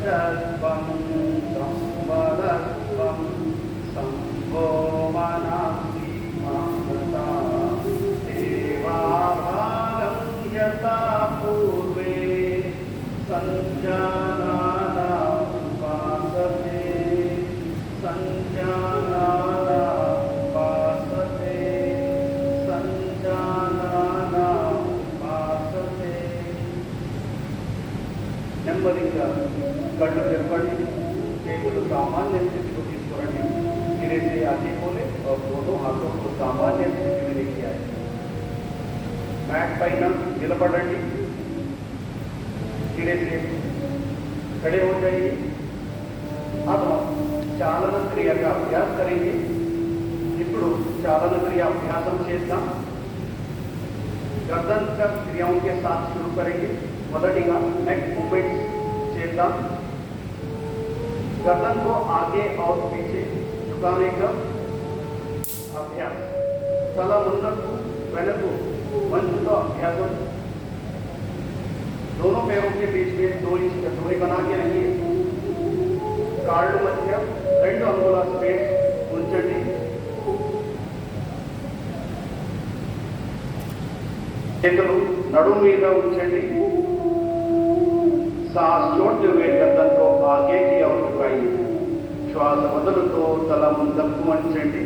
जल्पं संवदत्वं संभो मनांसि मामृता देवाभागं यथा पूर्वे संजानाना उपासते संजानाना उपासते संजानाना उपासते నెమ్మదిగా कళ్ళు తెరవండి చేతులు सामान्य स्थिति को తీసుకురండి धीरे से आगे खोले और दोनों हाथों को सामान्य स्थिति में लेके आए मैट పైన నిలబడండి धीरे से खड़े हो जाइए अब हम चालन क्रिया का अभ्यास करेंगे ఇప్పుడు चालन क्रिया अभ्यासम చేద్దాం गर्दन का क्रियाओं के साथ शुरू करेंगे మొదటిగా नेक मूवमेंट्स చేద్దాం गर्दन को आगे और पीछे झुकाने का अभ्यास तला ముందుకు వెనక్కు వంచుతో अभ्यासम दोनों पैरों के बीच में 2 इंच का दूरी बना के रखिए కాళ్ళు మధ్య 2 అంగుళాల స్పేస్ ఉంచండి చేతులు నడుము మీద ఉంచండి सांस छोड़ते हुए गर्दन को आगे की ओर झुकाइए श्वास वदलुतो तला मुंदक्कु वंचंडी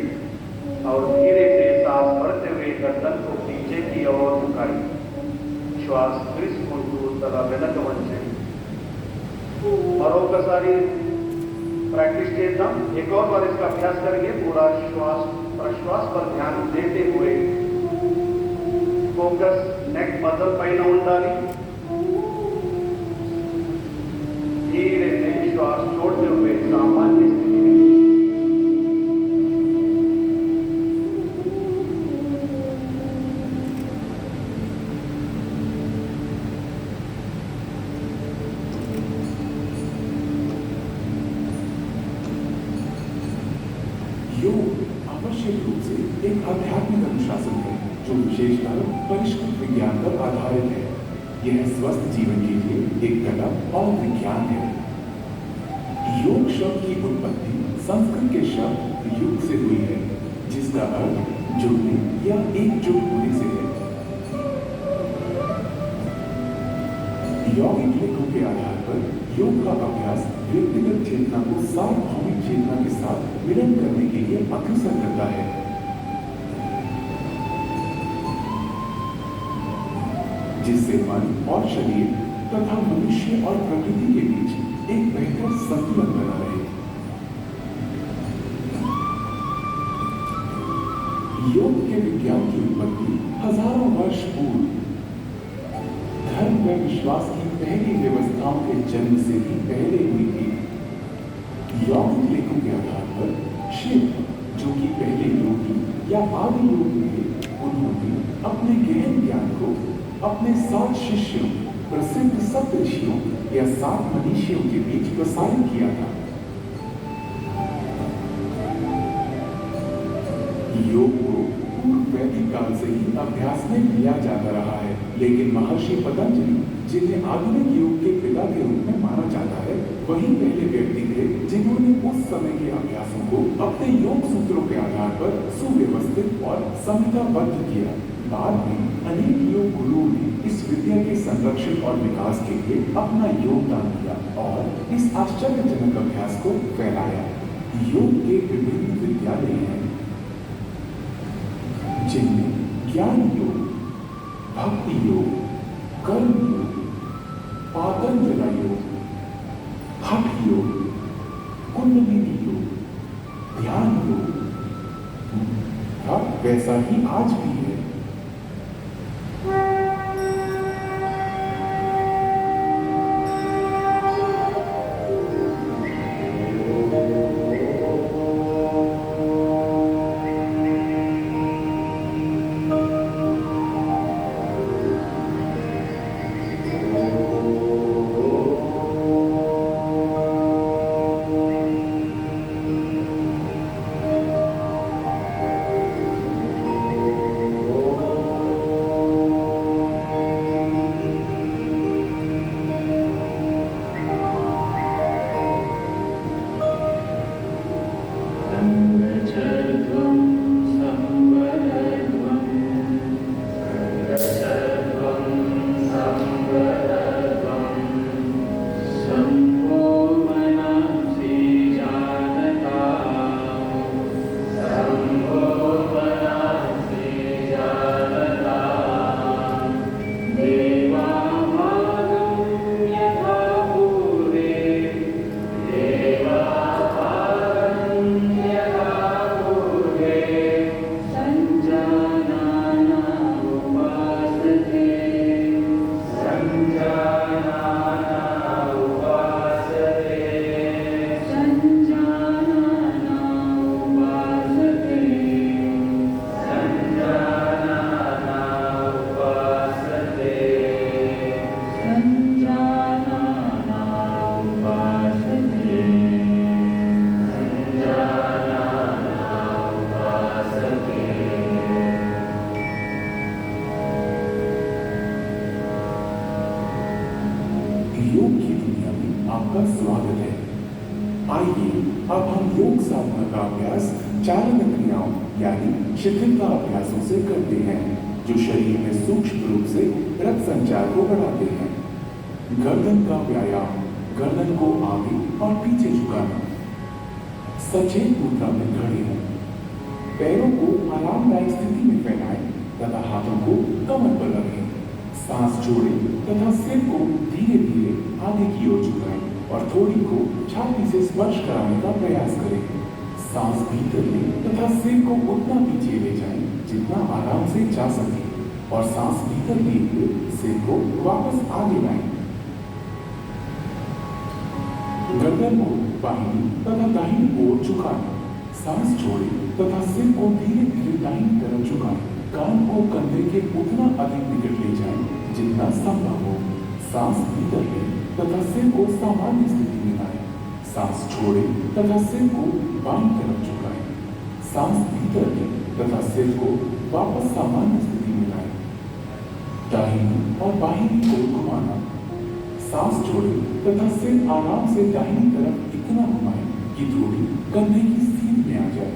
और धीरे से सांस भरते हुए गर्दन को पीछे की ओर झुकाइए श्वास తీసుకుంటూ तला వెనక వంచండి మరొకసారి प्रैक्टिस చేద్దాం एक और बार इसका अभ्यास करेंगे पूरा श्वास प्रश्वास पर ध्यान देते हुए फोकस नेक मसल పైన ఉండాలి धीरे से श्वास छोड़ते हुए सामान्य स्थिति में योग आवश्यक रूप से एक आध्यात्मिक अनुशासन है जो विशेषकर परिष्कृत विज्ञान पर आधारित है। यह स्वस्थ जीवन के लिए एक कला और विज्ञान है। योग शब्द की उत्पत्ति संस्कृत के शब्द युग से हुई है जिसका अर्थ जुड़ने या एकजुट होने से है। यौगिक लेखों के आधार पर योग का अभ्यास व्यक्तिगत चेतना को सार्वभौमिक चेतना के साथ मिलन करने के लिए अग्रसर करता है। जिससे मन और शरीर तथा मनुष्य और प्रकृति के बीच एक बेहतर संतुलन बना रहे। योग के विज्ञान की उत्पत्ति हजारों वर्ष पूर्व धर्म व विश्वास की पहली व्यवस्थाओं के जन्म से भी पहले हुई थी। यौगिक लेखों के आधार पर शिव जो कि पहले योगी या आदि योगी थे उन्होंने अपने गहन ज्ञान को अपने 7 शिष्यों प्रसिद्ध सप्तऋषियों या 7 मनीषियों के बीच प्रसारित किया था। योग को पूर्व वैदिक काल से ही अभ्यास में लिया जाता रहा है, लेकिन महर्षि पतंजलि जिन्हें आधुनिक योग के पिता के रूप में माना जाता है वही पहले व्यक्ति थे जिन्होंने उस समय के अभ्यासों को अपने योग सूत्रों के आधार पर सुव्यवस्थित और संहिताबद्ध किया। बाद में अनेक योग गुरुओं ने इस विद्या के संरक्षण और विकास के लिए अपना योगदान दिया और इस आश्चर्यजनक अभ्यास को फैलाया। योग के विभिन्न विद्यालय हैं जिनमें ज्ञान योग, भक्ति योग, कर्म योग, पातंजलि योग, हठ योग, कुंडलिनी योग, ध्यान योग वैसा ही आज भी है। योग की दुनिया में आपका स्वागत है। आइए अब हम योग साधना का अभ्यास चालन क्रियाओं यानी शिथिलता अभ्यासों से करते हैं, जो शरीर में सूक्ष्म रूप से रक्त संचार को बढ़ाते हैं। गर्दन का व्यायाम, गर्दन को आगे और पीछे झुकाना। सचेत मुद्रा में खड़े हों, पैरों को आरामदायक स्थिति में फैलाएं तथा हाथों को कमर पर रखें। सांस छोड़ें तथा सिर को धीरे धीरे आगे की ओर झुकाएं और थोड़ी को छाती से स्पर्श कराने का प्रयास करें। सांस भीतर लें तथा सिर को उतना पीछे ले जाएं जितना आराम से जा सके और सांस भीतर लिए सिर को वापस आगे लाएं। गर्दन को बाहिनी तथा दाहिनी ओर झुकाएं। सांस छोड़ें तथा सिर को धीरे धीरे दाहिनी तरफ झुकाएं। कान को कंधे के उतना अधिक निकट ले जाएं जितना संभव हो। सांस भीतर लें तथा सिर को सामान्य स्थिति में लाएं। सांस छोड़ें तथा सिर को बाईं तरफ झुकाएं। सांस भीतर लें तथा सिर को वापस सामान्य स्थिति में लाएं। दाहिनी और बाहिनी ओर घुमाना। सांस छोड़ें तथा सिर आराम से दाहिनी तरफ इतना घुमाएं कि थोड़ी कंधे की सीध में आ जाए।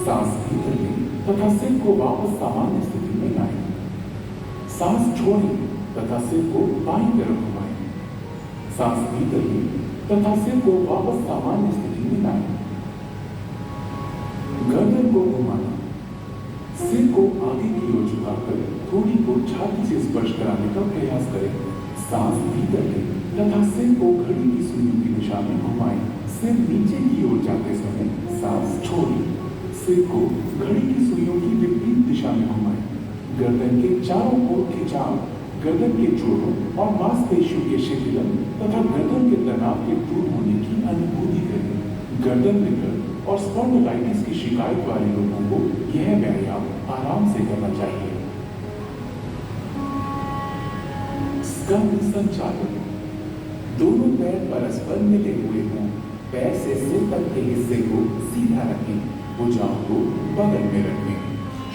सांस भीतर लें तथा सिर को वापस सामान्य स्थिति में लाएं। सांस छोड़ें तथा सिर को बाईं तरफ घुमाएं। सांस भीतर लें तथा सिर को वापस सामान्य स्थिति में लाएं। गर्दन को घुमाना। सिर को आगे की ओर झुकाकर थोड़ी को छाती से स्पर्श कराने का प्रयास करें। सांस भीतर लें तथा सिर को घड़ी की सुइयों की दिशा में घुमाएं। सिर नीचे की ओर जाते समय सांस छोड़ें। सिर को घड़ी की सुइयों की विपरीत दिशा में घुमाएं। गर्दन के चारों ओर खिंचाव, गर्दन के जोड़ों और मांसपेशियों के शिथिलन तथा गर्दन के तनाव के दूर होने की अनुभूति करें। गर्दन में दर्द और स्पॉन्डिलाइटिस की शिकायत वाले लोगों को यह व्यायाम आराम से करना चाहिए। स्कंद संचालन। दोनों पैर परस्पर मिले हुए हों। पैर से सिर तक के हिस्से को सीधा रखें। भुजाओं को बगल में रखें।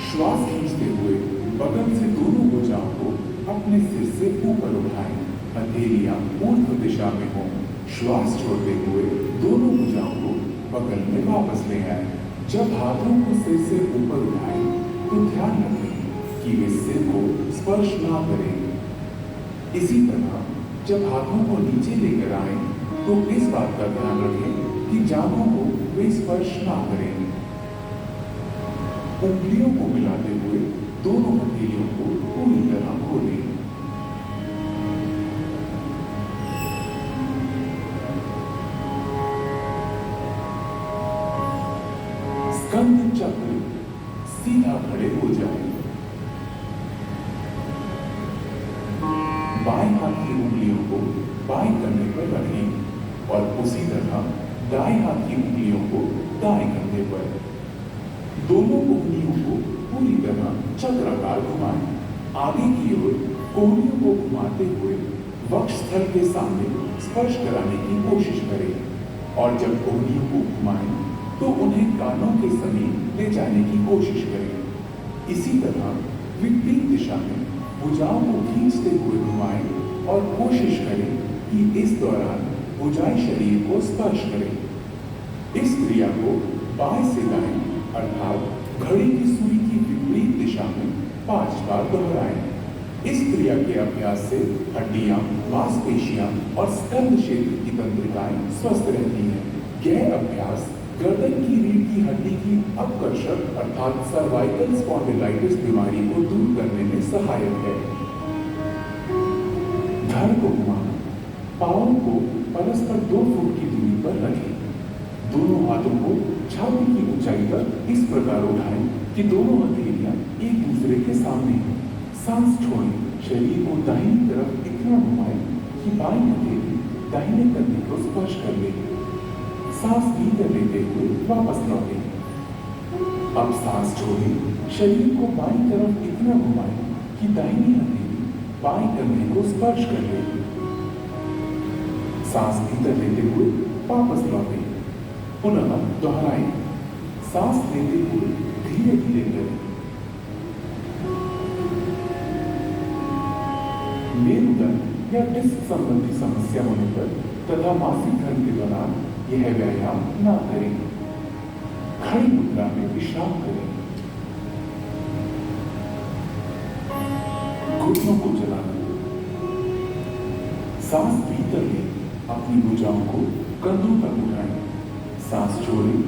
श्वास खींचते हुए बगल से दोनों भुजाओं को अपने सिर से ऊपर उठाएं। हथेलियां ऊर्ध्व दिशा में हों। श्वास छोड़ते हुए दोनों भुजाओं को बगल में वापस ले आए। जब हाथों को सिर से ऊपर उठाएं तो ध्यान रखें कि वे सिर को स्पर्श ना करें। इसी तरह जब हाथों को नीचे लेकर आए तो इस बात का ध्यान रखें कि जांघों को वे स्पर्श ना करें। उंगलियों को मिलाते हुए दोनों हथेलियों को पूरी तरह खोलें। स्कंद चक्र। सीधा खड़े हो जाएं। बाएं हाथ की उंगलियों को बाएं कंधे पर रखें और उसी तरह दाएं हाथ की उंगलियों को दाएं कंधे पर। दोनों उंगलियों को पूरी तरह चक्राकार घुमाएं। आगे की ओर कोहनियों को घुमाते हुए वक्ष स्थल के सामने स्पर्श कराने की कोशिश करें और जब कोहनियों को घुमाएं तो उन्हें कानों के समीप ले जाने की कोशिश करें। इसी तरह विपरीत दिशा में भुजाओं को खींचते हुए घुमाएं और कोशिश करें कि इस दौरान भुजाएं शरीर को स्पर्श करें। इस क्रिया को बाएं से दाएं अर्थात घड़ी की सुई की विपरीत दिशा में 5 बार दोहराएं। इस क्रिया के अभ्यास से हड्डियां, मांसपेशियां और स्कंद क्षेत्र की तंत्रिकाएं स्वस्थ रहती हैं। यह अभ्यास गर्दन की रीढ़ की हड्डी की अपकर्षक अर्थात सर्वाइकल स्पॉन्डिलाइटिस बीमारी को दूर करने में सहायक है। धड़ को घुमाना। पांवों को परस्पर 2 फुट की दूरी पर रखें। दोनों हाथों को छाती की ऊंचाई पर इस प्रकार उठाएं कि दोनों हथेलियां एक दूसरे के सामने हों। सांस छोड़ें। शरीर को दाहिनी तरफ इतना घुमाएं कि बाईं हथेली दाहिने कंधे को स्पर्श कर ले। सांस भीतर लेते हुए वापस लौटें। अब सांस छोड़ें। शरीर को बाईं तरफ इतना घुमाएं कि दाहिनी हथेली बाईं कंधे को स्पर्श कर ले। सांस भीतर लेते हुए वापस लौटें। पुनः दोहराएं। सांस लेते हुए धीरे धीरे करें। मेरुदंड या डिस्क संबंधी समस्या होने पर तथा मासिक धर्म के दौरान यह व्यायाम न करें। खड़ी मुद्रा में विश्राम करें। घुटनों को चलाना। सांस भीतर लें, अपनी भुजाओं को कंधों तक उठाएं, सांस छोड़ें,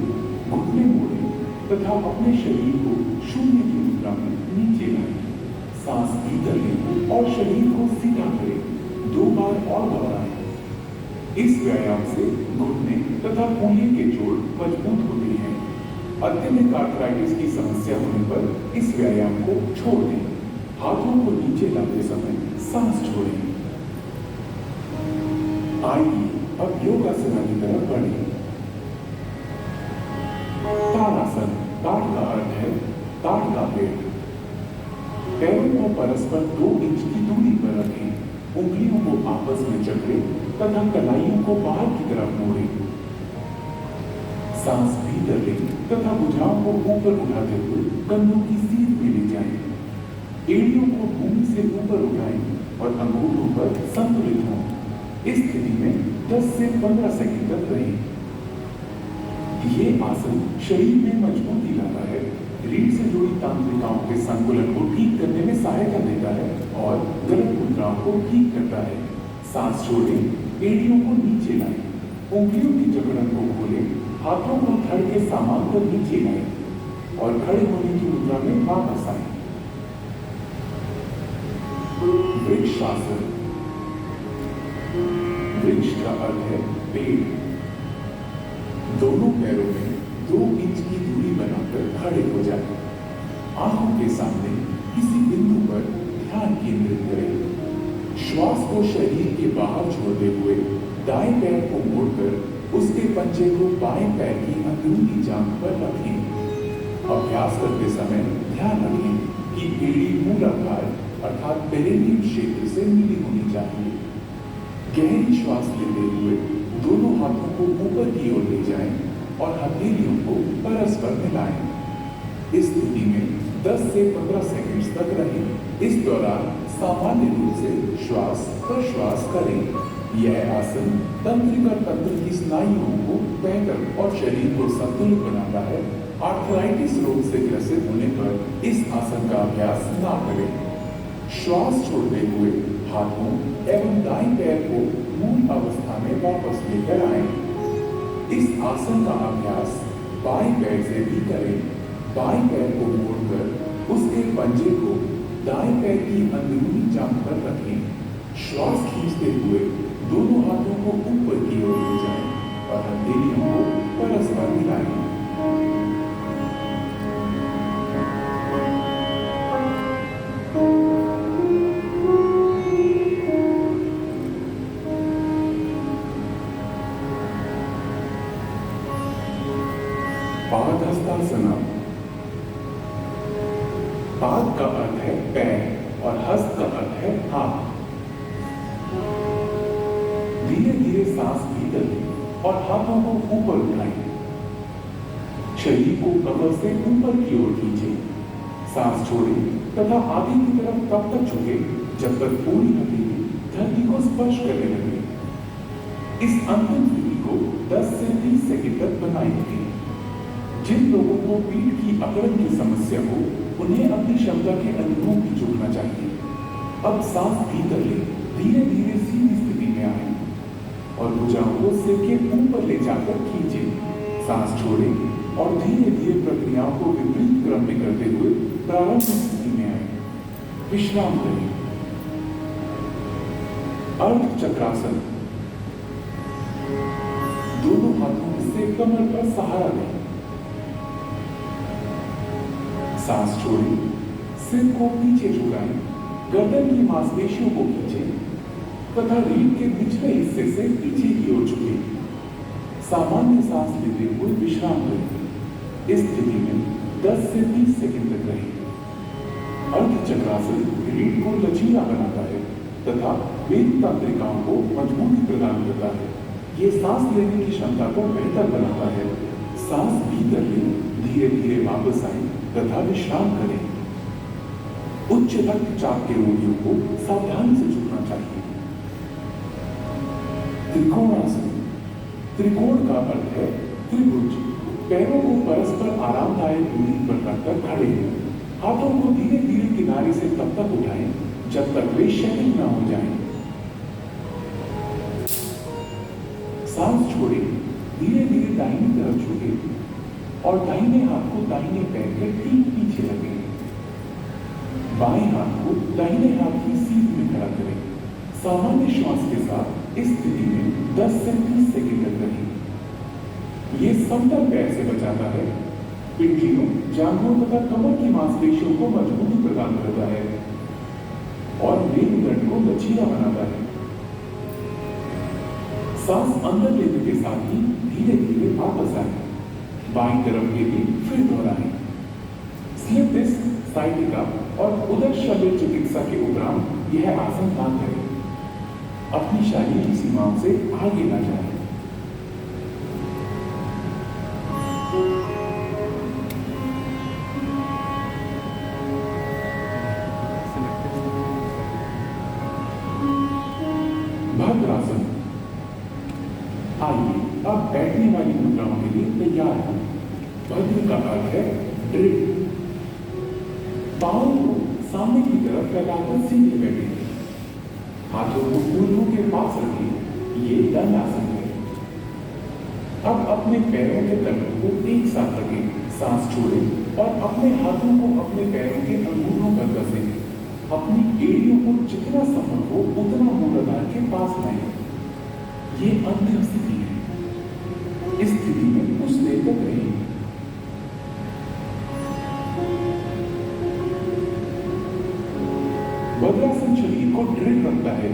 घुटने मोड़ें तथा अपने शरीर को शून्य की मुद्रा में नीचे लाएं। सांस भीतर लें और शरीर को सीधा करें। 2 बार और दोहराएं। इस व्यायाम से घुटने तथा कूल्हे के जोड़ मजबूत होते हैं। अत्यधिक आर्थराइटिस की समस्या होने पर इस व्यायाम को छोड़ दें। हाथों को नीचे लाते समय सांस छोड़ें। आइए अब योगासन की तरफ बढ़ें। ताड़ासन। ताड़ का अर्थ है ताड़ का पेड़। पैरों को परस्पर 2 इंच की दूरी पर रखें। उंगलियों को आपस में जकड़ें तथा कलाइयों को बाहर की तरफ मोड़ें। सांस भीतर लें तथा भुजाओं को ऊपर उठाते हुए कंधों की सीध में ले जाएं। एड़ियों को भूमि से ऊपर उठाएं और अंगूठों पर संतुलित हों। इस स्थिति में 10 से 15 सेकंड तक रहें। ये आसन शरीर में मजबूती लाता है, रीढ़ से जुड़ी तंत्रिकाओं के संतुलन को ठीक करने में सहायता देता है और गलत मुद्राओं को ठीक करता है। सांस छोड़ें, एड़ियों को नीचे लाएं, उंगलियों की जकड़न को खोलें, हाथों को धड़ के समांतर नीचे लाएं और खड़े होने की मुद्रा में वापस आएं। वृक्षासन। वृक्ष का अर्थ है पेड़। दोनों पैरों में 2 इंच की दूरी बनाकर खड़े हो जाएं। आंखों के सामने किसी बिंदु पर ध्यान केंद्रित करें। श्वास को शरीर के बाहर छोड़ते हुए दाएं पैर को मोड़कर उसके पंजे को बाएं पैर की अंदरूनी जांघ पर रखें। अभ्यास करते समय ध्यान रखें कि एड़ी मूलाधार अर्थात पेरिनियम क्षेत्र से मिली होनी चाहिए। गहरी श्वास लेते हुए दोनों हाथों को ऊपर की ओर ले जाएं और हथेलियों को परस्पर मिलाएं। इस स्थिति में 10 से 15 सेकंड्स तक रहें। इस दौरान सामान्य रूप से श्वास प्रश्वास करें। यह आसन तंत्रिका तंत्र की स्नायुओं को बेहतर और शरीर को संतुलित बनाता है। आर्थराइटिस रोग से ग्रसित होने पर इस आसन का अभ्यास ना करें। श्वास छोड़ते हुए हाथों एवं दाएं पैर को मूल अवस्था में वापस लेकर आएं। इस आसन का अभ्यास बाएं पैर से भी करें। बाएं पैर को मोड़कर उसके पंजे को दाएं पैर की अंदरूनी जांघ पर रखें। श्वास खींचते हुए दोनों हाथों को ऊपर की ओर ले जाएं और हथेलियों को परस्पर मिलाएं। पादहस्तासन। पाद का अर्थ है पैर और हस्त का अर्थ है हाथ। धीरे धीरे सांस भीतर लें और हाथों को ऊपर उठाएं। शरीर को कमर से ऊपर की ओर खींचें। सांस छोड़ें तथा आगे की तरफ तब तक झुके जब तक पूरी हथेली धरती को स्पर्श करने लगे। इस अंतिम स्थिति को 10 से 30 सेकंड तक बनाए रखें। जिन लोगों को पीठ की अकड़न की समस्या हो उन्हें अपनी क्षमता के अनुरूप ही झुकना चाहिए। अब सांस भीतर लें, धीरे धीरे सीधी स्थिति में आए और भुजाओं को सिर के ऊपर ले जाकर खींचें। सांस छोड़ें और धीरे धीरे प्रक्रियाओं को विपरीत क्रम में करते हुए प्रारंभिक स्थिति में आए। विश्राम करें। अर्ध चक्रासन। दोनों हाथों से कमर पर सहारा दें। सांस छोड़ें, सिर को पीछे झुकाएं, गर्दन की मांसपेशियों को खींचें तथा रीढ़ के निचले हिस्से से पीछे की ओर झुकें। सामान्य सांस लेते हुए विश्राम करें। इस स्थिति में 10 से 30 सेकंड तक रहें। अर्ध चक्रासन रीढ़ को लचीला बनाता है तथा वेद तंत्रिकाओं को मजबूती प्रदान करता है। ये सांस लेने की क्षमता को बेहतर बनाता है। सांस भीतर लें, धीरे धीरे वापस आए तथा विश्राम करें। उच्च रक्तचाप के रोगियों को सावधानी से झुकना चाहिए। त्रिकोणासन। त्रिकोण का अर्थ है त्रिभुज। पैरों को परस्पर आरामदायक दूरी पर रखकर खड़े हो। हाथों को धीरे धीरे किनारे से तब तक उठाएं जब तक वे शिथिल न हो जाएं। सांस छोड़े, धीरे धीरे दाहिनी तरफ झुके और दाहिने हाथ को दाहिने पैर के ठीक पीछे रखें। बाएं हाथ को दाहिने हाथ की सीध में खड़ा करें। सामान्य श्वास के साथ इस स्थिति में 10 से 30 सेकंड तक रहें। ये समतल पैर से बचाता है, पिंडलियों, जांघों तथा कमर की मांसपेशियों को मजबूती प्रदान करता है और मेरुदंड को लचीला बनाता है। सांस अंदर लेने के साथ ही धीरे धीरे वापस आए। बाईं तरफ के लिए फिर दोहराएं। स्लिप डिस्क, साइटिका और उदर शल्य चिकित्सा के उपरांत यह आसन ना करें। अपनी शारीरिक सीमाओं से आगे ना जाएं। भद्रासन। आइए अब बैठने वाली मुद्राओं के लिए तैयार हो। भद्र का अर्थ है दृढ़। पांव को सामने की तरफ फैलाकर सीधे बैठे। हाथों को कूल्हों के पास रखें। ये दंडासन है। अब अपने पैरों के तलवों को एक साथ रखें। सांस छोड़ें और अपने हाथों को अपने पैरों के अंगूठों पर कसें। अपनी एड़ियों को जितना संभव हो उतना मूलाधार के पास लाएं। ये अंतिम स्थिति है। इस स्थिति में कुछ देर तक रहें। वज्रासन शरीर को दृढ़ रखता है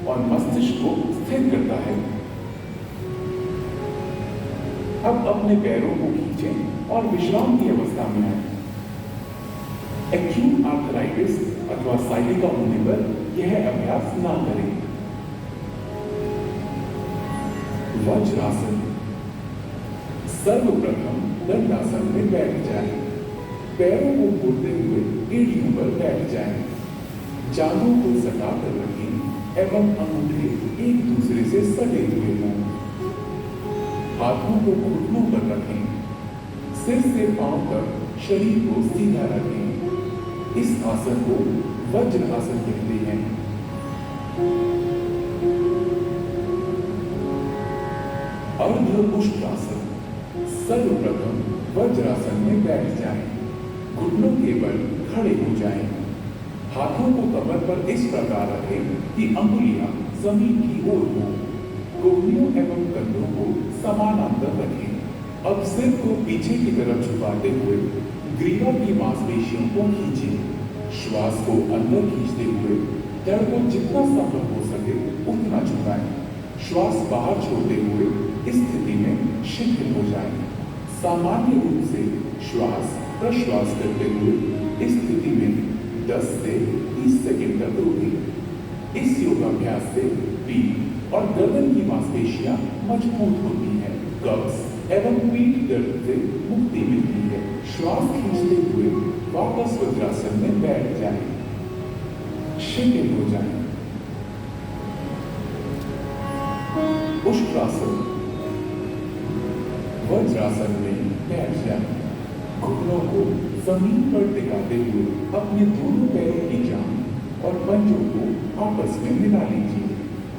और मस्तिष्क को स्थिर करता है। अब अपने पैरों को खींचें और विश्राम की अवस्था में आए। एक्यूट आर्थराइटिस अथवा साइटिका होने पर यह अभ्यास ना करें। वज्रासन। सर्वप्रथम दंडासन में बैठ जाएं। पैरों को मोड़ते हुए एड़ियों पर बैठ जाएं। जांघों को सटा कर रखें एवं अंगूठे एक दूसरे से सटे हुए हों। हाथों को घुटनों पर रखें। सिर से पांव तक शरीर को सीधा रखें। इस आसन को वज्र आसन कहते हैं। अर्धपुष्टासन। सर्वप्रथम वज्रासन में बैठ जाएं। घुटनों के बल खड़े हो जाएं। हाथों को कमर पर इस प्रकार रखें कि अंगुलियां जमीन की ओर हो। कोहनियों एवं कंधों को समानांतर रखें। अब सिर को पीछे की तरफ झुकाते हुए ग्रीवा की मांसपेशियों को खींचें। श्वास को अंदर खींचते हुए धड़ को जितना संभव हो सके उतना झुकाएं। श्वास बाहर छोड़ते हुए इस स्थिति में शिथिल हो जाएं। सामान्य रूप से श्वास प्रश्वास करते हुए इस स्थिति में 10 से 30 सेकंड तक रुकें। इस योगाभ्यास से पीठ और गर्दन की मांसपेशियां मजबूत होती हैं। कब्ज एवं पीठ दर्द से मुक्ति मिलती है। श्वास खींचते हुए वापस वज्रासन में बैठ जाएं। शिथिल हो जाएं। उष्ट्रासन। वज्रासन में बैठ जाएं। घुटनों को जमीन पर टिकाते हुए अपने दोनों पैरों की जांघ और पंजों को आपस में मिला लीजिए।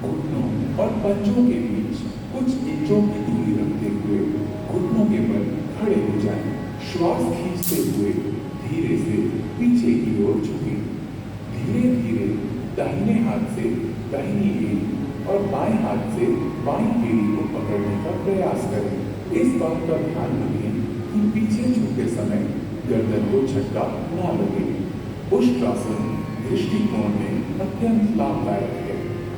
घुटनों और पंजों के बीच कुछ इंचों की दूरी रखते हुए घुटनों के बल खड़े हो जाएं। श्वास खींचते हुए धीरे से पीछे की ओर झुकें। धीरे धीरे दाहिने हाथ से दाहिनी एड़ी और बाएं हाथ से बाईं एड़ी को पकड़ने का प्रयास करें। इस बात का ध्यान रखें कि पीछे झुकते समय गर्दन को झटका ना लगे। उष्ट्रासन दृष्टिकोण में अत्यंत लाभदायक है।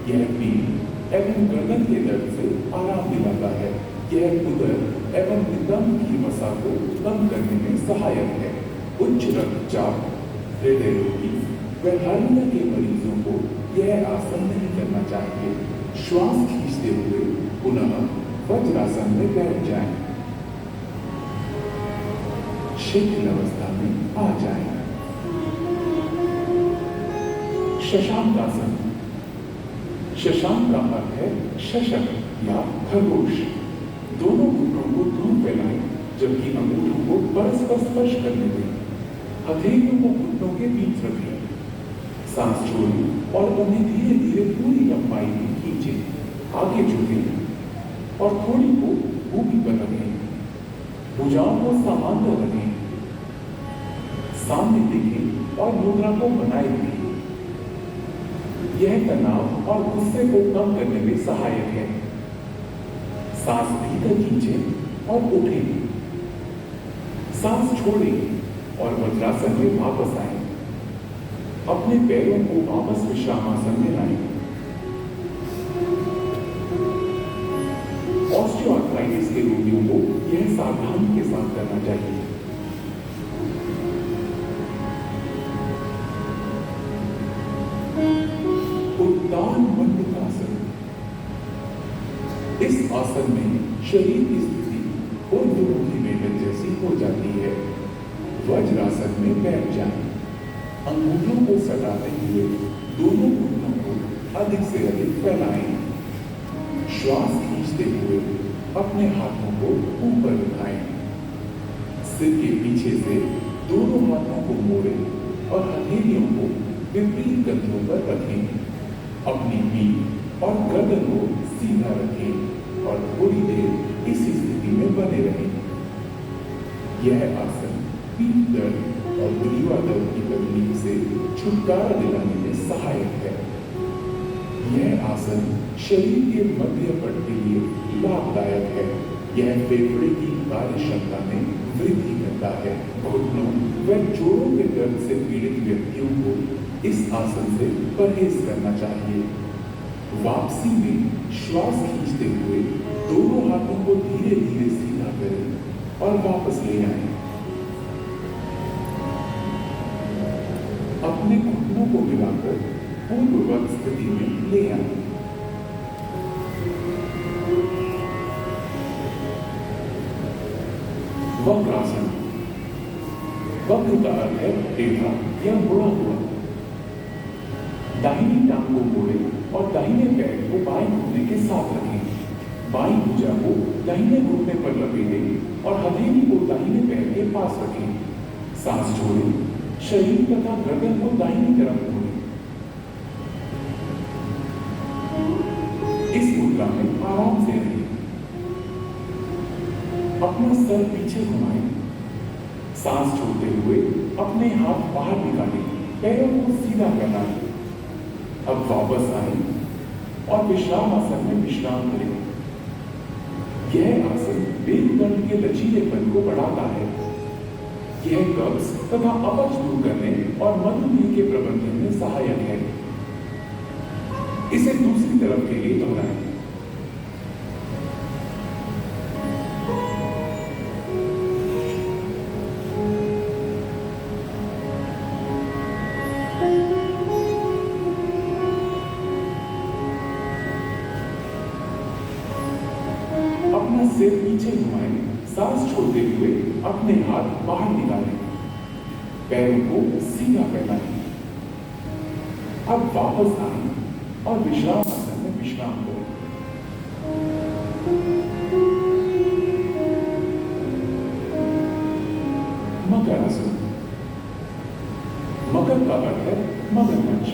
यह पीठ एवं गर्दन के दर्द से आराम दिलाता है। यह उदर एवं नितंब की वसा को कम करने में सहायक है। उच्च रक्तचाप, हृदय रोगी व हार्निया के मरीजों को यह आसन नहीं करना चाहिए। श्वास खींचते हुए पुनः वज्रासन में बैठ जाएं। शिथिल अवस्था में आ जाएं। शशांकासन। शशांक का अर्थ है शशक या खरगोश। दोनों घुटनों को दूर फैलाएं, जबकि अंगूठों को परस्पर स्पर्श करने दें। हथेलियों को घुटनों के बीच रखें। सांस छोड़ें और उन्हें धीरे धीरे पूरी लंबाई में खींचें। आगे झुकें और थोड़ी को ऊपरी पर रखें। भुजाओं को समांतर रखें। सामने देखें और मुद्रा को बनाए रखें। यह तनाव और गुस्से को कम करने में सहायक है। सांस भीतर खींचें और उठें। सांस छोड़ें और वज्रासन में वापस आएं। अपने पैरों को वापस विश्रामासन में लाएं। ऑस्टियोआर्थराइटिस के रोगियों को यह सावधानी के साथ करना चाहिए। उत्तान मंडितासन। इस आसन में शरीर की स्थिति ऊर्ध्वमुखी बैठक जैसी हो जाती है। वज्रासन में बैठ जाएं। अंगूठों को सटाते हुए दोनों घुटनों को अधिक से अधिक फैलाएं। श्वास खींचते हुए अपने हाथों को ऊपर उठाएं। सिर के पीछे से दोनों हाथों को मोड़ें और हथेलियों को विपरीत कंधों पर रखें। अपनी पीठ और गर्दन को सीधा रखें और थोड़ी देर इसी स्थिति में बने रहें। यह आसन पीठ दर्द और ग्रीवा दर्द की तकलीफ से छुटकारा दिलाने में सहायक है। यह आसन शरीर के मध्य पट के लिए लाभदायक है। यह फेफड़े की कार्य क्षमता में वृद्धि करता है। घुटनों व जोड़ों के दर्द से पीड़ित व्यक्तियों को इस आसन से परहेज करना चाहिए। वापसी में श्वास खींचते हुए दोनों हाथों को धीरे धीरे सीधा करें और वापस ले आएं। अपने घुटनों को मिलाकर पूर्ववत स्थिति में ले आएं। वक्रासन। वक्र का अर्थ है टेढ़ा या मुड़ा हुआ। दाहिनी टांग को मोड़ें और दाहिने पैर को बाएं घुटने के साथ रखें। बाईं भुजा को दाहिने घुटने पर लपेटें और हथेली को दाहिने पैर के पास रखें। सांस छोड़ें। शरीर तथा गर्दन को दाहिनी तरफ मोड़ें। इस मुद्रा में आराम से रहें। अपना सर पीछे घुमाएं। सांस छोड़ते हुए अपने हाथ बाहर निकालें। पैरों को सीधा फैलाएं। अब वापस आएं और विश्राम आसन में विश्राम करें। यह आसन मेरुदंड के लचीलेपन को बढ़ाता है। यह कब्ज तथा अपच दूर करने और मधुमेह के प्रबंधन में सहायक है। इसे दूसरी तरफ के लिए दोहराएं। अपना सिर पीछे घुमाएं। सांस छोड़ते हुए अपने हाथ बाहर निकालें। पैरों को सीधा फैलाएं। अब वापस आएं और विश्राम आसन में विश्राम करें। मकर आसन। मकर का अर्थ है मगरमच्छ।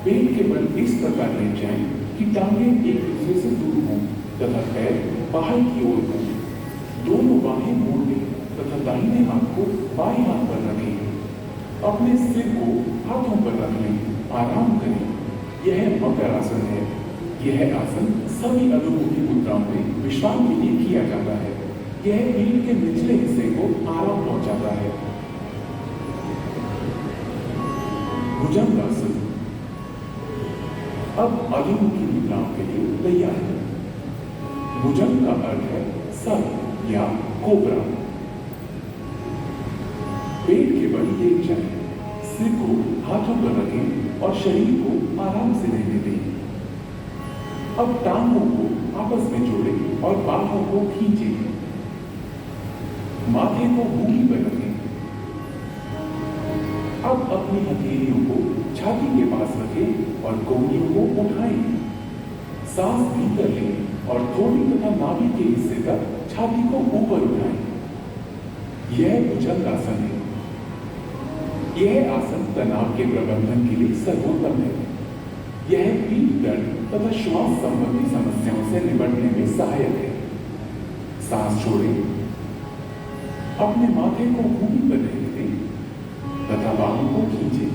पेट के बल इस प्रकार ले जाएं कि टांगें एक दूसरे से दूर हों तथा पैर बाहर की ओर हों। दोनों बाहें मोड़ दें तथा दाहिने हाथ को बाएं हाथ पर रखें। अपने सिर को हाथों पर रख लें। आराम करें। यह मकर आसन है। यह आसन सभी अधोमुखी मुद्राओं में विश्राम के लिए किया जाता है। यह पीठ के निचले हिस्से को आराम पहुंचाता है। भुजंगासन। अब अधोमुखी मुद्राओं के लिए तैयार है। भुजंग का अर्थ है सर या कोबरा। पेट के बल लेट जाएं। सिर को हाथों पर रखें और शरीर को आराम से रहने दें। अब टांगों को आपस में जोड़ें और बाहों को खींचें। माथे को भूमि पर रखें। अब अपनी हथेलियों को छाती के पास रखें और कोहनियों को उठाएं। सांस भीतर लें और थोड़ी तथा नाभि के हिस्से तक छाती को ऊपर उठाएं। यह भुजंग आसन है। यह आसन तनाव के प्रबंधन के लिए सर्वोत्तम है। यह पीठ दर्द तथा श्वास संबंधी समस्याओं से निपटने में सहायक है। सांस छोड़ें, अपने माथे को भूमि पर रहने दें तथा बाहों को खींचें।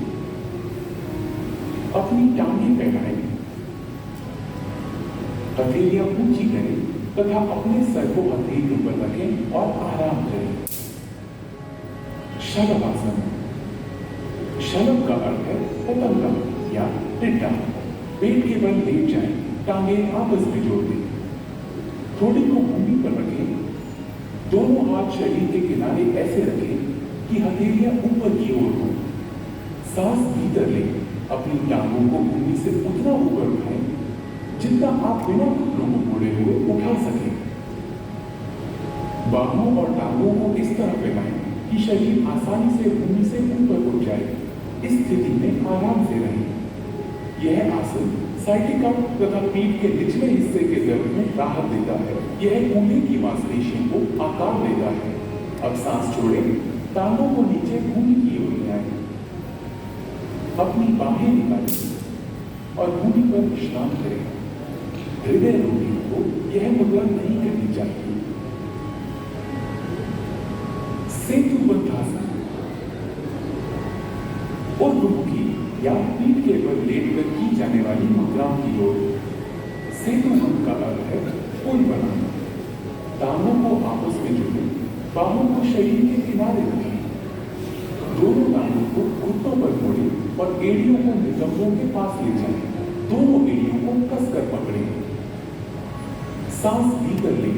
अपनी टांगें फैलाएं, हथेलियां ऊंची करें तथा अपने सर को हथेली पर रखें और आराम करें। शलभ आसन। शलभ का अर्थ है पतंगा या टिड्डा। पेट के बल लेट जाएं, टांगें आपस में जोड़ दें। थोड़ी को भूमि पर रखें। दोनों हाथ शरीर के किनारे ऐसे रखें कि हथेलियां ऊपर की ओर हों। सांस भीतर लें, अपनी टांगों को भूमि से उतना ऊपर उठाएं जितना आप बिना घुटनों को मोड़े हुए उठा सकें। बाहों और टांगों को इस तरह फैलाएं कि शरीर आसानी से भूमि से ऊपर उठ जाए। इस स्थिति में आराम से रहें। यह आसन साइटिका तथा पीठ के निचले हिस्से के दर्द में राहत देता है। यह कूल्हे की मांसपेशियों को आकार देता है। अब सांस छोड़ें, टांगों को नीचे भूमि की ओर ले आएं। अपनी बाहें निकालें और भूमि पर विश्राम करें। हृदय रोगियों को यह मुद्रा नहीं करनी चाहिए। सेतुबद्धासन। ऊर्ध्वमुखी या पीठ के बल लेटकर की जाने वाली मुद्राओं की ओर। सेतुबद्ध का अर्थ है पुल बनाना। टांगों को आपस में जोड़ें, बाहों को शरीर के किनारे रखें। दोनों टांगों को घुटनों पर मोड़ें और एड़ियों को नितंबों के पास ले जाएं। दोनों एड़ियों को कसकर पकड़ें। सांस भीतर लें,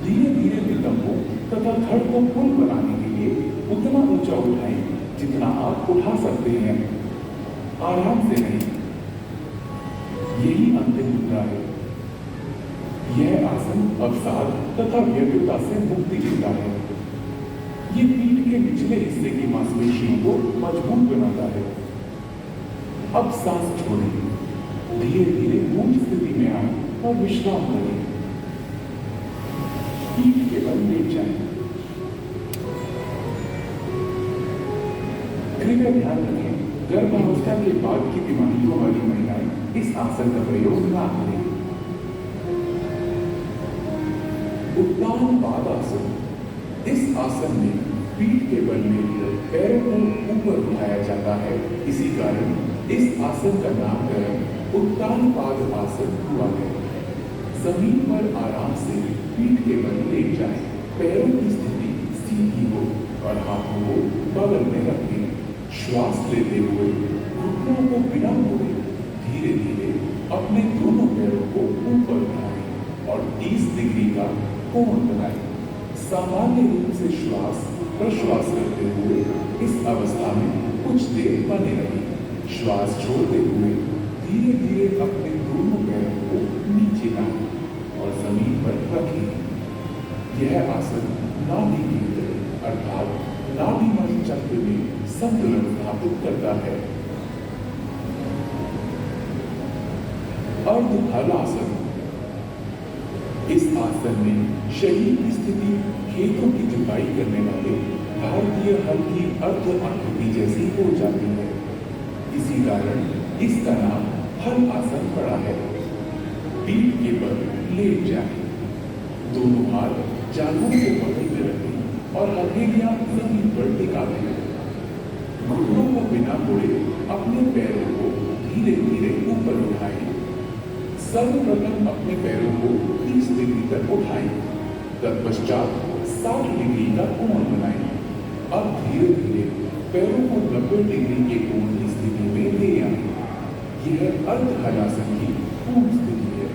धीरे धीरे नितंबों तथा धड़ को पुल बनाने के लिए उतना ऊंचा उठाएं जितना आप उठा सकते हैं। आराम से रहें। यही अंतिम मुद्रा है। यह आसन अवसाद तथा व्यग्रता से मुक्ति देता है। ये पीठ के निचले हिस्से की मांसपेशियों को मजबूत बनाता है। अब सांस छोड़ें, धीरे धीरे मूल स्थिति में आए और विश्राम करें। पीठ के बल लेट जाएं। कृपया ध्यान रखें, गर्भावस्था के बाद की बीमारियों वाली महिलाएं इस आसन का प्रयोग ना करें। उत्तान पादासन। इस आसन में पीठ के बल में पैरों को ऊपर उठाया जाता है। इसी कारण इस आसन का नामकरण उत्तान पाद आसन हुआ है। जमीन पर आराम से पीठ के बल लेट जाएं। पैरों की स्थिति सीधी हो और हाथों को बगल में रखें। श्वास लेते हुए घुटनों को बिना मोड़े धीरे धीरे अपने दोनों पैरों को ऊपर उठाएं और 30 डिग्री का कोण बनाएं। सामान्य रूप से श्वास प्रश्वास करते हुए इस अवस्था में कुछ देर बने रहें। श्वास छोड़ते हुए धीरे धीरे अपने दोनों पैरों को नीचे लाएं और जमीन पर रखें। यह आसन नाभि केंद्र अर्थात नाभि मणि चक्र में संतुलन स्थापित करता है। अर्धहलासन। इस आसन में शरीर की स्थिति खेतों की जुताई करने वाले भारतीय हल की अर्ध आकृति जैसी हो जाती है। इसी कारण इसका नाम हल आसन पड़ा है। पीठ के बल लेट जाएं। दोनों हाथ जांघों को पकड़ के रखें और हथेलियां जमीन पर टिका दें। घुटनों को बिना मोड़े अपने पैरों को धीरे धीरे ऊपर उठाएं। सर्वप्रथम अपने पैरों को 30 डिग्री तक उठाएं। तत्पश्चात 60 डिग्री का कोण बनाएं। अब धीरे धीरे पैरों को 90 डिग्री के कोण की स्थिति में ले आएं। यह अर्धहलासन की पूर्ण स्थिति है।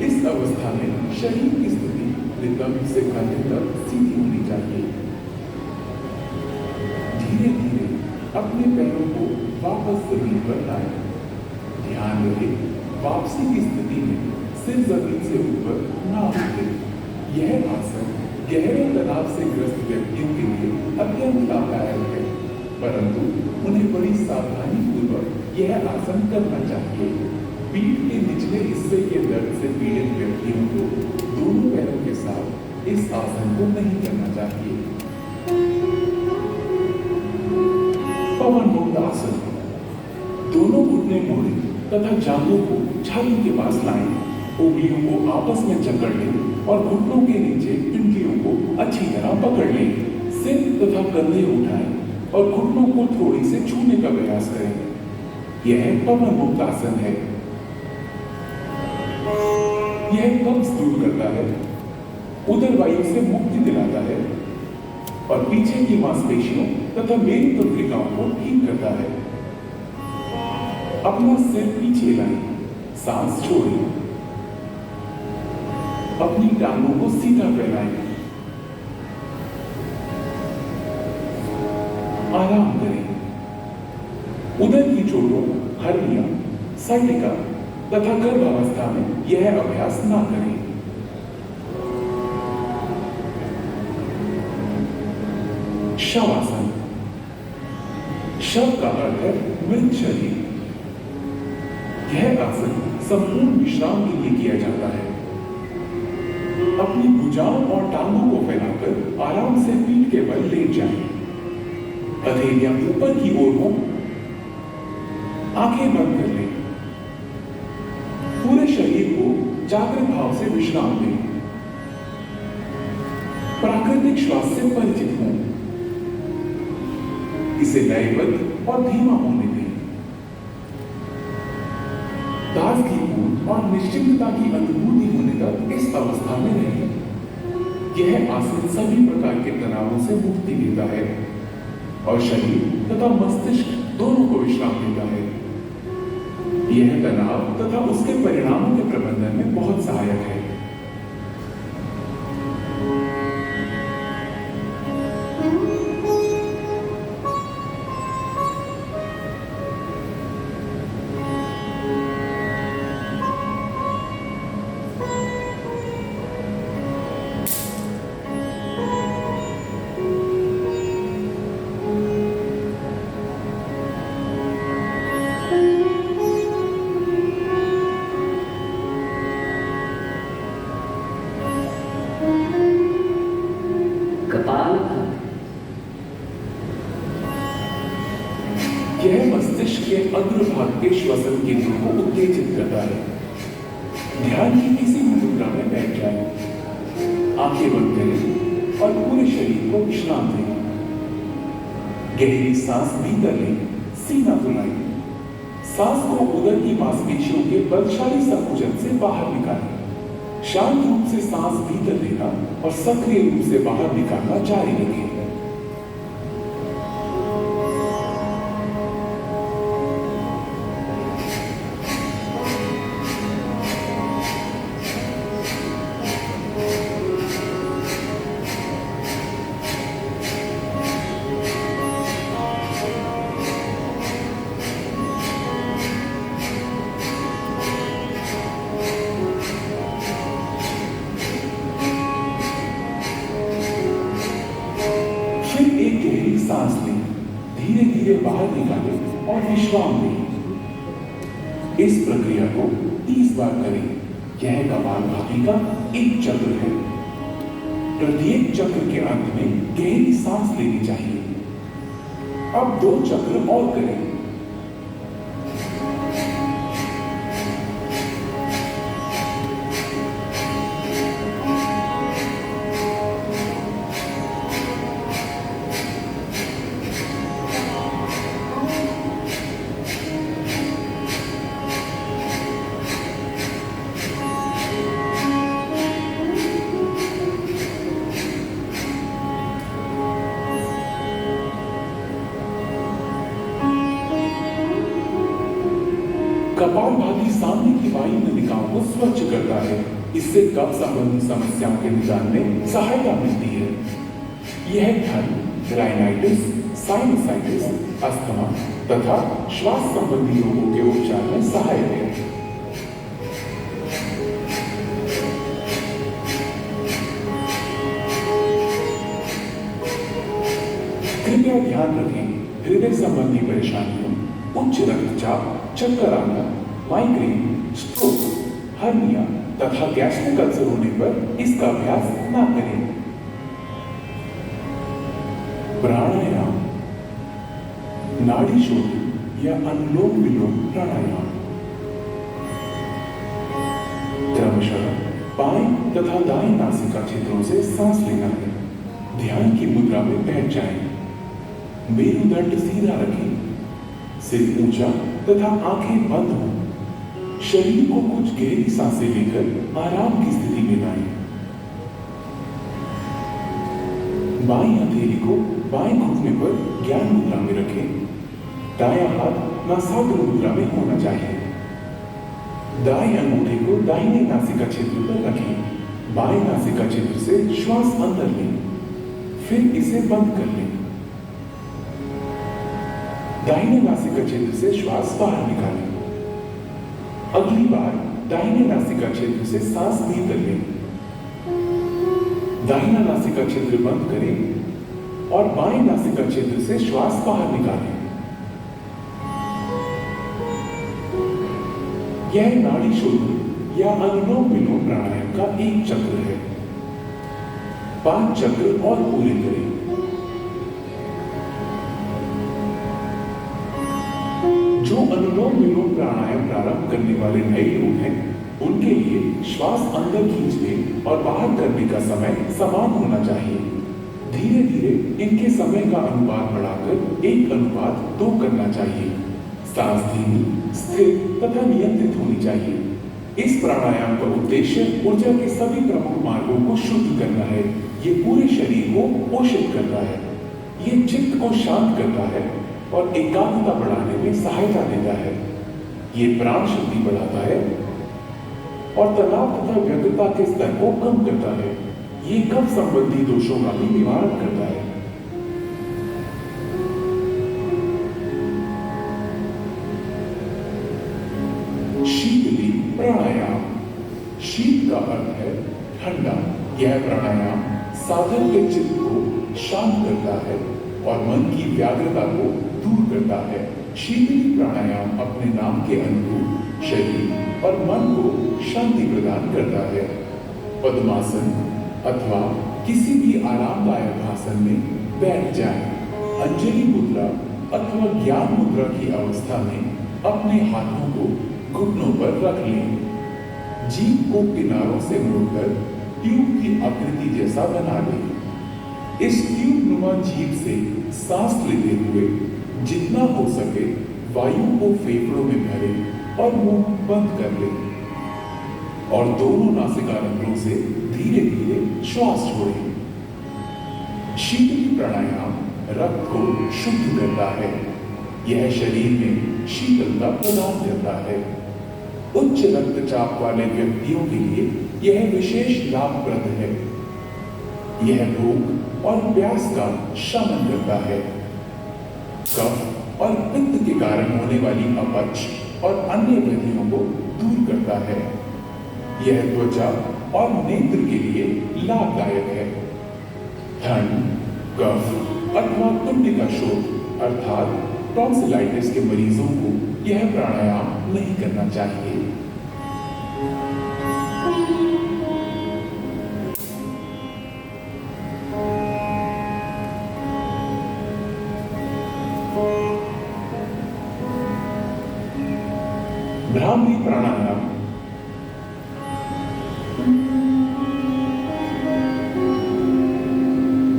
इस अवस्था में शरीर की स्थिति नितंब से कंधे तक सीधी होनी चाहिए। धीरे धीरे अपने पैरों को वापस जमीन पर लाएं। ध्यान रहे, वापसी की स्थिति में सिर जमीन से ऊपर ना उठे। यह आसन गहरे तनाव से ग्रस्त व्यक्तियों के लिए अत्यंत लाभदायक है, परंतु उन्हें बड़ी सावधानी पूर्वक यह आसन करना चाहिए। पीठ के नीचे निचले हिस्से के दर्द से पीड़ित व्यक्तियों को दोनों पैरों के साथ इस आसन को नहीं करना चाहिए। पवन मुक्त आसन। दोनों घुटने मोड़े तथा जांघों को छाती के पास लाएं। उंगलियों को आपस में जकड़ लें और घुटनों के नीचे पिंडलियों को अच्छी तरह पकड़ लें। सिर तथा कंधे उठाएं और घुटनों को थोड़ी से छूने का प्रयास करें। यह पवन मुक्त आसन है। यह कब्ज दूर करता है, उदर वायु से मुक्ति दिलाता है और पीछे की मांसपेशियों तथा मेरी तंत्रिकाओं को ठीक करता है। अपना सिर पीछे लाएं, सांस छोड़ें, अपनी टांगों को सीधा फैलाएं, आराम करें। उदर की चोटों, हर्निया, साइटिका तथा गर्भावस्था में यह अभ्यास ना करें। शवासन। शव का अर्थ है मृत शरीर। यह आसन संपूर्ण विश्राम के लिए किया जाता है। अपनी भुजाओं और टांगों को फैलाकर आराम से पीठ के बल लेट जाएं। हथेलियां ऊपर की ओर हो, आंखें बंद कर लें। पूरे शरीर को जागृत भाव से विश्राम दें। प्राकृतिक श्वास से परिचित हों। इसे लयबद्ध और धीमा होने दें। ताजगीपूर्ण और निश्चिंतता की अनुभूति होने तक इस अवस्था में रहें। यह आसन सभी प्रकार के तनावों से मुक्ति देता है और शरीर तथा मस्तिष्क दोनों को विश्राम देता है। यह तनाव तथा उसके परिणामों के प्रबंधन में बहुत सहायक है। यह मस्तिष्क के अग्रभाग के श्वसन केंद्र को उत्तेजित करता है। ध्यान की किसी भी मुद्रा में बैठ जाए, आंखें बंद करें और पूरे शरीर को विश्राम दें। गहरी सांस भीतर लें, सीना फुलाएं। सांस को उदर की मांसपेशियों के बलशाली संकुचन से बाहर निकालें। शांत रूप से सांस भीतर लेना और सक्रिय रूप से बाहर निकालना जारी रखें। सांस लें, धीरे धीरे बाहर निकालें और विश्राम लें। इस प्रक्रिया को 30 बार करें। यह कपालभाति का एक चक्र है। प्रत्येक चक्र के अंत में गहरी सांस लेनी चाहिए। अब 2 चक्र और करें। कपालभाति सामने की वायु नलिकाओं को स्वच्छ करता है। इससे कफ संबंधी समस्याओं के निदान में सहायता मिलती है। यह ठंड, राइनाइटिस, साइनसाइटिस, अस्थमा तथा श्वास संबंधी रोगों के उपचार में सहायक है। कृपया ध्यान रखें, हृदय संबंधी परेशानियों, उच्च रक्तचाप, चक्कर आना, माइग्रेन, स्ट्रोक हर्निया तथा गैस्ट्रिक अल्सर होने पर इसका अभ्यास ना करें। प्राणायाम, नाड़ी शोध या अनुलोम विलोम प्राणायाम। क्रमशः बाएं तथा दाएं नासिका छिद्रों से सांस लेना है। ध्यान की मुद्रा में बैठ जाएं। मेरुदंड सीधा रखें, सिर ऊंचा तथा आंखें बंद हों। शरीर को कुछ गहरी सांसें लेकर आराम की स्थिति में लाएं। बाईं हथेली को बाएं घुटने पर ज्ञान मुद्रा में रखें। दायां हाथ नासाग्र मुद्रा में होना चाहिए। दाएं अंगूठे को दाहिने नासिका छिद्र पर रखें। बाएं नासिका छिद्र से श्वास अंदर लें, फिर इसे बंद कर लें। दाहिने नासिका छिद्र से श्वास बाहर निकालें। अगली बार दाहिने नासिका छिद्र से सांस भीतर लें। दाहिना नासिका छिद्र बंद करें और बाएं नासिका छिद्र से श्वास बाहर निकालें। यह नाड़ी शोध या अनुलोम विलोम प्राणायाम का एक चक्र है। 5 चक्र और पूरे करें। जो अनुलोम विलोम प्राणायाम प्रारंभ करने वाले नए लोग हैं, उनके लिए श्वास अंदर खींचने और बाहर करने का समय समान होना चाहिए। धीरे धीरे इनके समय का अनुपात बढ़ाकर 1:2 करना चाहिए। सांस धीमी, स्थिर तथा नियंत्रित होनी चाहिए। इस प्राणायाम का उद्देश्य ऊर्जा के सभी प्रमुख मार्गों को शुद्ध करना है। ये पूरे शरीर को पोषित करता है। ये चित्त को शांत करता है और एकाग्रता बढ़ाने में सहायता देता है। ये प्राण शक्ति बढ़ाता है और तनाव तथा व्यग्रता के स्तर को कम करता है। ये कफ संबंधी दोषों का भी निवारण करता है। शीतली प्राणायाम। शीत का अर्थ है ठंडा। यह प्राणायाम साधक के चित्त को शांत करता है और मन की व्याग्रता को दूर करता है। शीतली प्राणायाम अपने नाम के अनुरूप शरीर और मन को शांति प्रदान करता है। पद्मासन अथवा किसी भी आरामदायक आसन में बैठ जाएं। अंजलि मुद्रा अथवा ज्ञान मुद्रा की अवस्था में अपने हाथों को घुटनों पर रख लें। जीभ को किनारों से मोड़कर ट्यूब की आकृति जैसा बना लें। इस ट्यूब नुमा जीभ से सांस लेते हुए जितना हो सके वायु को फेफड़ों में भरें और मुंह बंद कर लें और दोनों नासिका रंध्रों से धीरे धीरे श्वास छोड़ें। शीतली प्राणायाम रक्त को शुद्ध करता है। यह शरीर में शीतलता प्रदान करता है। उच्च रक्तचाप वाले व्यक्तियों के लिए यह विशेष लाभप्रद है। यह भूख और प्यास का शमन करता है। कफ और पित्त के कारण होने वाली अपच और अन्य व्याधियों को दूर करता है। यह त्वचा और नेत्र के लिए लाभदायक है। ठंड, कफ अथवा तुंडी का शोथ अर्थात टॉन्सिलाइटिस के मरीजों को यह प्राणायाम नहीं करना चाहिए। भ्रामरी प्राणायाम।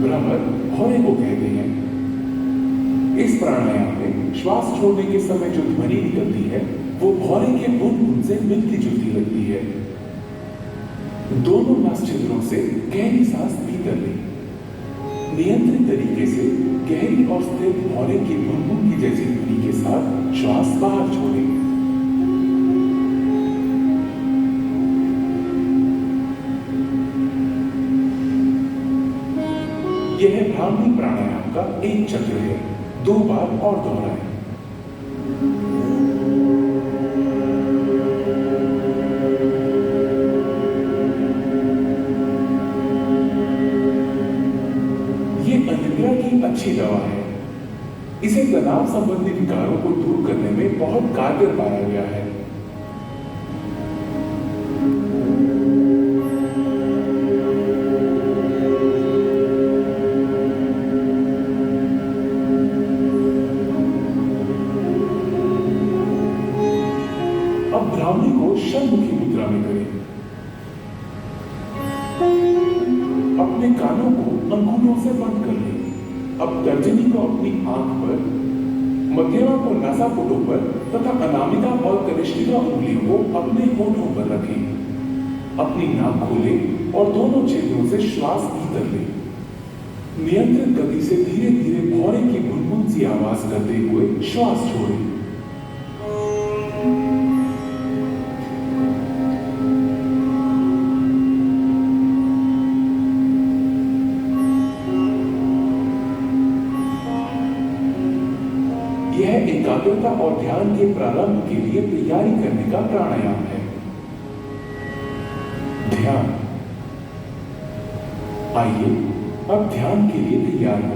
भ्रमर भौरे को कहते हैं। इस प्राणायाम में श्वास छोड़ने के समय जो ध्वनि निकलती है वो भौरे के बुन से मिलती जुलती लगती है। दोनों नासछिद्रों से गहरी सांस भीतर लें। नियंत्रित तरीके से गहरी और स्थिर भौरे की बुन की जैसी ध्वनि के साथ श्वास बाहर छोड़ें। यह भ्रामरी प्राणायाम का एक चक्र है। 2 बार और दोहराएं। ये अनिद्रा की अच्छी दवा है। इसे तनाव संबंधी विकारों को दूर करने में बहुत कारगर पाया गया है। में करें। अपने कानों को अंगूठों से बंद कर लें। अब तर्जनी को अपनी आंख पर, मध्यमा को नासापुटों पर तथा अनामिका और कनिष्ठिका उंगलियों को अपने होठों पर रखें। अपनी नाक खोलें और दोनों छेदों से श्वास भीतर लें। नियंत्रित गति से धीरे धीरे भौरे की गुनगुन सी आवाज करते हुए श्वास छोड़ें। यह एकाग्रता और ध्यान के प्रारंभ के लिए तैयारी करने का प्राणायाम है। ध्यान। आइए अब ध्यान के लिए तैयार हो।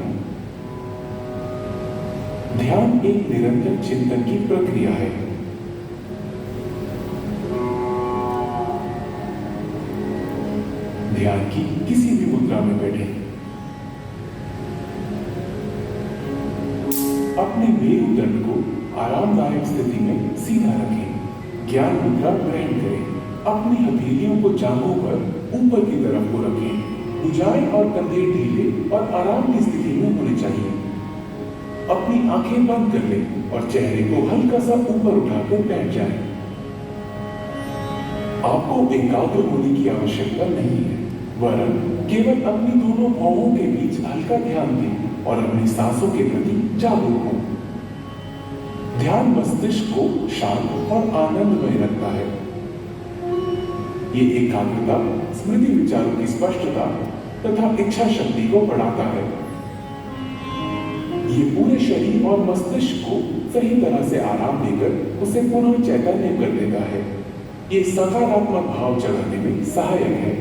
ध्यान एक निरंतर चिंतन की प्रक्रिया है। ध्यान की किसी भी मुद्रा में बैठे। अपने मेरुदंड को आरामदायक स्थिति में सीधा रखें। ज्ञान मुद्रा ग्रहण करें। अपनी हथेलियों को जांघों पर ऊपर की तरफ को रखें। भुजाएं और कंधे ढीले और आराम की स्थिति में होने चाहिए। अपनी आंखें बंद कर लें और चेहरे को हल्का सा ऊपर उठाकर बैठ जाएं। आपको एकाग्र होने की आवश्यकता नहीं है, वरन केवल अपनी दोनों भौहों के बीच हल्का ध्यान दें और अपनी सांसों के प्रति जागरूक हो। ध्यान मस्तिष्क को शांत और आनंदमय रखता है। ये एकाग्रता स्मृति विचारों की स्पष्टता तथा इच्छा शक्ति को बढ़ाता है। ये पूरे शरीर और मस्तिष्क को सही तरह से आराम देकर उसे पुनः चैतन्य कर देता है। ये सकारात्मक भाव जगाने में सहायक है।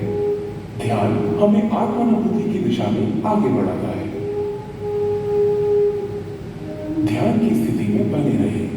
ध्यान हमें आत्मानुभूति की दिशा में आगे बढ़ाता है। ध्यान की स्थिति में बने रहे।